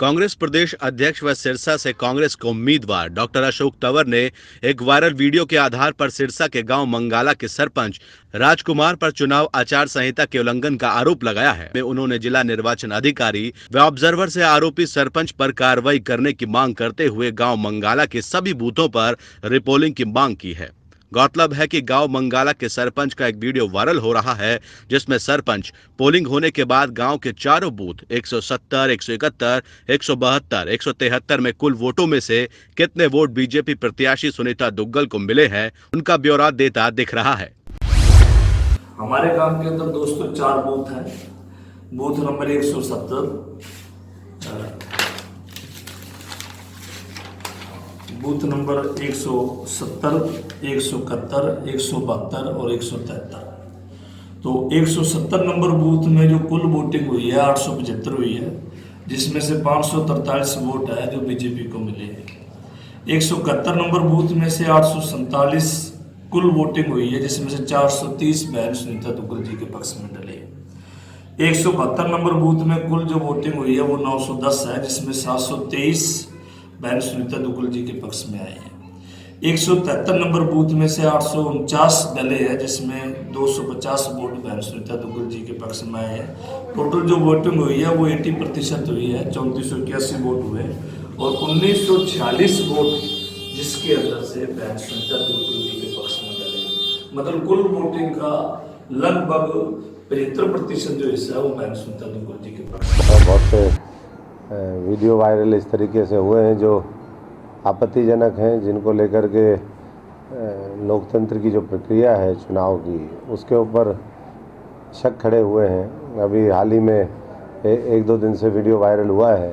कांग्रेस प्रदेश अध्यक्ष व सिरसा से कांग्रेस के उम्मीदवार डॉक्टर अशोक तंवर ने एक वायरल वीडियो के आधार पर सिरसा के गांव मंगाला के सरपंच राजकुमार पर चुनाव आचार संहिता के उल्लंघन का आरोप लगाया है। उन्होंने जिला निर्वाचन अधिकारी व ऑब्जर्वर से आरोपी सरपंच पर कार्रवाई करने की मांग करते हुए गांव मंगाला के सभी बूथों पर रिपोलिंग की मांग की है। गौरतलब है कि गांव मंगाला के सरपंच का एक वीडियो वायरल हो रहा है, जिसमें सरपंच पोलिंग होने के बाद गांव के चारों बूथ 170, 171, 172, 173 में कुल वोटों में से कितने वोट बीजेपी प्रत्याशी सुनीता दुग्गल को मिले हैं, उनका ब्यौरा देता दिख रहा है। हमारे गांव के अंदर दोस्तों 4 बूथ हैं। बूथ नंबर 170, बूथ नंबर 170, 171, 172 और 173। तो 170 नंबर बूथ में जो कुल वोटिंग हुई है 875 हुई है, जिसमें से 543 वोट है जो बीजेपी को मिले हैं। 171 नंबर बूथ में से 847 कुल वोटिंग हुई है, जिसमें से 430 बहन सुनीता दुग्गल जी के पक्ष में डले। 172 नंबर बूथ में कुल जो वोटिंग हुई है वो 910 है, जिसमें 723 बहन सुनीता दुग्गल जी के पक्ष में आए हैं। 173 नंबर बूथ में से 849 डले हैं, जिसमें 250 वोट बहन सुनीता दुग्गल जी के पक्ष में आए हैं। टोटल जो वोटिंग हुई है वो 80% हुई है, 3481 वोट हुए और 1946 वोट जिसके अंदर से बहन सुनीता दुग्गल जी के पक्ष में डले। मतलब कुल वोटिंग का लगभग 75% जो हिस्सा है वो बहन सुनीता दुग्गल जी के पक्ष में। बहुत से वीडियो वायरल इस तरीके से हुए हैं जो आपत्तिजनक हैं, जिनको लेकर के लोकतंत्र की जो प्रक्रिया है चुनाव की, उसके ऊपर शक खड़े हुए हैं। अभी हाल ही में 1-2 दिन से वीडियो वायरल हुआ है।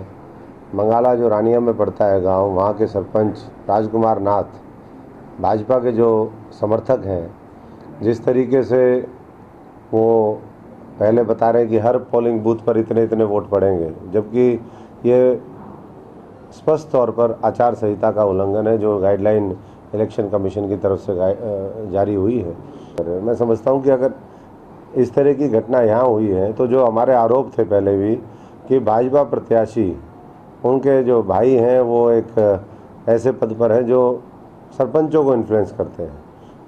मंगाला जो रानिया में पड़ता है गांव, वहाँ के सरपंच राजकुमार नाथ भाजपा के जो समर्थक हैं, जिस तरीके से वो पहले बता रहे हैं कि हर पोलिंग बूथ पर इतने इतने वोट पड़ेंगे, जबकि ये स्पष्ट तौर पर आचार संहिता का उल्लंघन है जो गाइडलाइन इलेक्शन कमीशन की तरफ से जारी हुई है। मैं समझता हूं कि अगर इस तरह की घटना यहाँ हुई है तो जो हमारे आरोप थे पहले भी कि भाजपा प्रत्याशी, उनके जो भाई हैं वो एक ऐसे पद पर हैं जो सरपंचों को इन्फ्लुएंस करते हैं।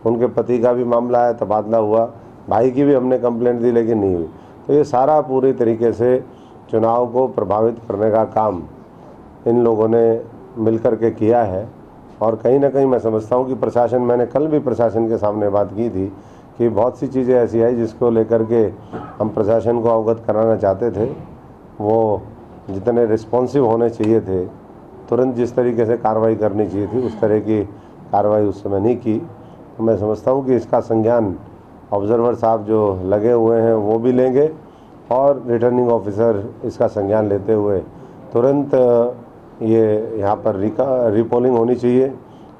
उनके पति का भी मामला है, तबादला हुआ, भाई की भी हमने कंप्लेंट दी लेकिन नहीं हुई। तो ये सारा पूरी तरीके से चुनाव को प्रभावित करने का काम इन लोगों ने मिलकर के किया है। और कहीं ना कहीं मैं समझता हूँ कि प्रशासन, मैंने कल भी प्रशासन के सामने बात की थी कि बहुत सी चीज़ें ऐसी आई जिसको लेकर के हम प्रशासन को अवगत कराना चाहते थे। वो जितने रिस्पॉन्सिव होने चाहिए थे, तुरंत जिस तरीके से कार्रवाई करनी चाहिए थी, उस तरह की कार्रवाई उस समय नहीं की। तो मैं समझता हूँ कि इसका संज्ञान ऑब्जर्वर साहब जो लगे हुए हैं वो भी लेंगे और रिटर्निंग ऑफिसर इसका संज्ञान लेते हुए तुरंत ये यहाँ पर रिपोलिंग होनी चाहिए।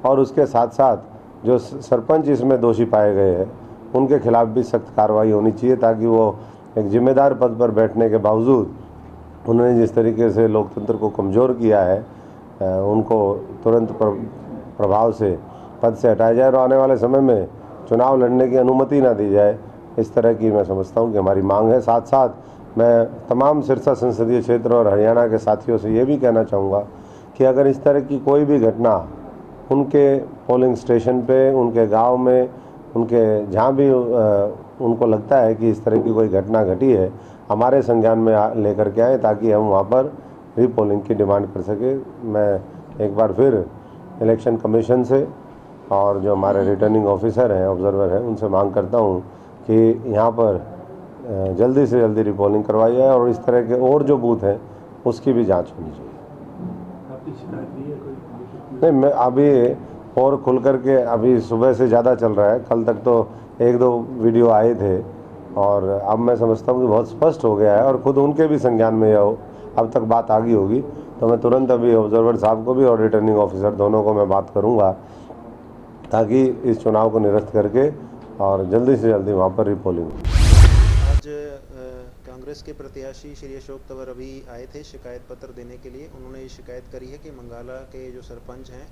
और उसके साथ साथ जो सरपंच इसमें दोषी पाए गए हैं उनके खिलाफ भी सख्त कार्रवाई होनी चाहिए, ताकि वो एक जिम्मेदार पद पर बैठने के बावजूद उन्होंने जिस तरीके से लोकतंत्र को कमज़ोर किया है, उनको तुरंत प्रभाव से पद से हटाया जाए और आने वाले समय में चुनाव लड़ने की अनुमति ना दी जाए। इस तरह की मैं समझता हूँ कि हमारी मांग है। साथ साथ मैं तमाम सिरसा संसदीय क्षेत्र और हरियाणा के साथियों से ये भी कहना चाहूँगा कि अगर इस तरह की कोई भी घटना उनके पोलिंग स्टेशन पे, उनके गांव में, उनके जहाँ भी उनको लगता है कि इस तरह की कोई घटना घटी है, हमारे संज्ञान में लेकर के आए ताकि हम वहाँ पर रीपोलिंग की डिमांड कर सके। मैं एक बार फिर इलेक्शन कमीशन से और जो हमारे रिटर्निंग ऑफिसर हैं, ऑब्जर्वर हैं, उनसे मांग करता हूँ कि यहाँ पर जल्दी से जल्दी रिपोलिंग करवाई जाए और इस तरह के और जो बूथ हैं उसकी भी जांच होनी चाहिए। नहीं, मैं अभी और खुल करके अभी सुबह से ज़्यादा चल रहा है। कल तक तो 1-2 वीडियो आए थे और अब मैं समझता हूँ कि बहुत स्पष्ट हो गया है और ख़ुद उनके भी संज्ञान में अब तक बात आ गई होगी। तो मैं तुरंत अभी ऑब्जर्वर साहब को भी और रिटर्निंग ऑफिसर दोनों को मैं बात करूँगा ताकि इस चुनाव को निरस्त करके और जल्दी से जल्दी वहाँ पर रिपोलिंग। आज कांग्रेस के प्रत्याशी श्री अशोक तंवर अभी आए थे शिकायत पत्र देने के लिए। उन्होंने ये शिकायत करी है कि मंगाला के जो सरपंच हैं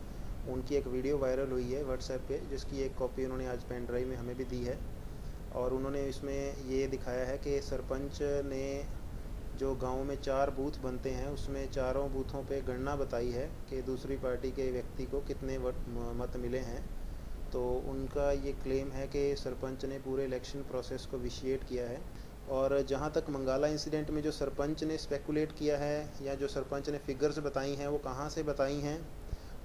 उनकी एक वीडियो वायरल हुई है व्हाट्सएप पे, जिसकी एक कॉपी उन्होंने आज पेन ड्राइव में हमें भी दी है। और उन्होंने इसमें ये दिखाया है कि सरपंच ने जो गांव में 4 बूथ बनते हैं उसमें चारों बूथों पे गणना बताई है कि दूसरी पार्टी के व्यक्ति को कितने मत मिले हैं। तो उनका ये क्लेम है कि सरपंच ने पूरे इलेक्शन प्रोसेस को विशिएट किया है। और जहाँ तक मंगाला इंसिडेंट में जो सरपंच ने स्पेकुलेट किया है या जो सरपंच ने फिगर्स बताई हैं वो कहाँ से बताई हैं,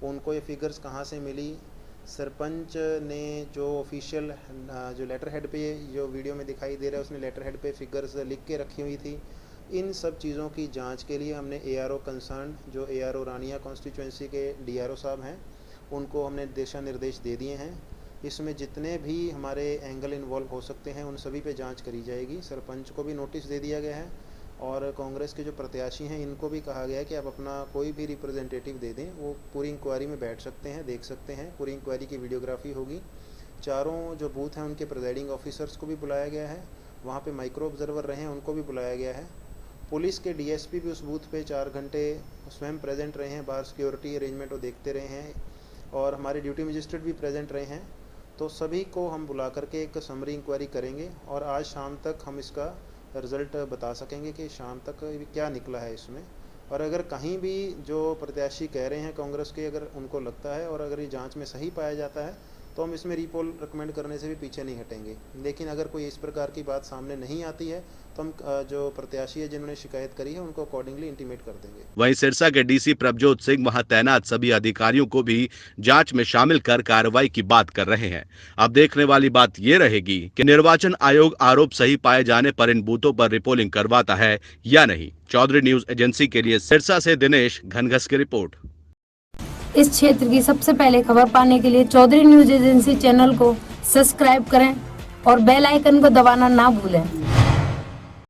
उनको ये फिगर्स कहाँ से मिली, सरपंच ने जो ऑफिशियल जो लेटर हेड पे जो वीडियो में दिखाई दे रहा है उसने लेटर हेड पे फिगर्स लिख के रखी हुई थी, इन सब चीज़ों की जांच के लिए हमने ARO कंसर्न जो ARO रानिया कॉन्स्टिट्यूंसी के DRO साहब हैं उनको हमने दिशा निर्देश दे दिए हैं। इसमें जितने भी हमारे एंगल इन्वॉल्व हो सकते हैं उन सभी पे जांच करी जाएगी। सरपंच को भी नोटिस दे दिया गया है और कांग्रेस के जो प्रत्याशी हैं इनको भी कहा गया है कि आप अपना कोई भी रिप्रेजेंटेटिव दे दें, वो पूरी इंक्वायरी में बैठ सकते हैं, देख सकते हैं, पूरी इंक्वायरी की वीडियोग्राफी होगी। चारों जो बूथ हैं उनके प्रिजाइडिंग ऑफिसर्स को भी बुलाया गया है, वहाँ पे माइक्रो ऑब्जर्वर रहे हैं उनको भी बुलाया गया है। पुलिस के DSP भी उस बूथ पे 4 घंटे स्वयं प्रेजेंट रहे हैं, बाहर सिक्योरिटी अरेंजमेंट वो देखते रहे हैं और हमारे ड्यूटी मजिस्ट्रेट भी प्रेजेंट रहे हैं। तो सभी को हम बुला करके एक समरी इंक्वायरी करेंगे और आज शाम तक हम इसका रिज़ल्ट बता सकेंगे कि शाम तक क्या निकला है इसमें। और अगर कहीं भी जो प्रत्याशी कह रहे हैं कांग्रेस के, अगर उनको लगता है और अगर ये जांच में सही पाया जाता है तो हम इसमें रीपोल रिकमेंड करने से भी पीछे नहीं हटेंगे। लेकिन अगर कोई इस प्रकार की बात सामने नहीं आती है तो हम जो प्रत्याशी है जिन्होंने शिकायत करी है उनको अकॉर्डिंगली इंटीमेट कर देंगे। वहीं सिरसा के DC प्रभजोत सिंह वहां तैनात सभी अधिकारियों को भी जांच में शामिल कर कार्रवाई की बात कर रहे हैं। अब देखने वाली बात ये रहेगी कि निर्वाचन आयोग आरोप सही पाए जाने पर इन बूथों पर रिपोलिंग करवाता है या नहीं। चौधरी न्यूज एजेंसी के लिए सिरसा से दिनेश घनघस की रिपोर्ट। इस क्षेत्र की सबसे पहले खबर पाने के लिए चौधरी न्यूज एजेंसी चैनल को सब्सक्राइब करें और बेल आइकन को दबाना ना भूलें।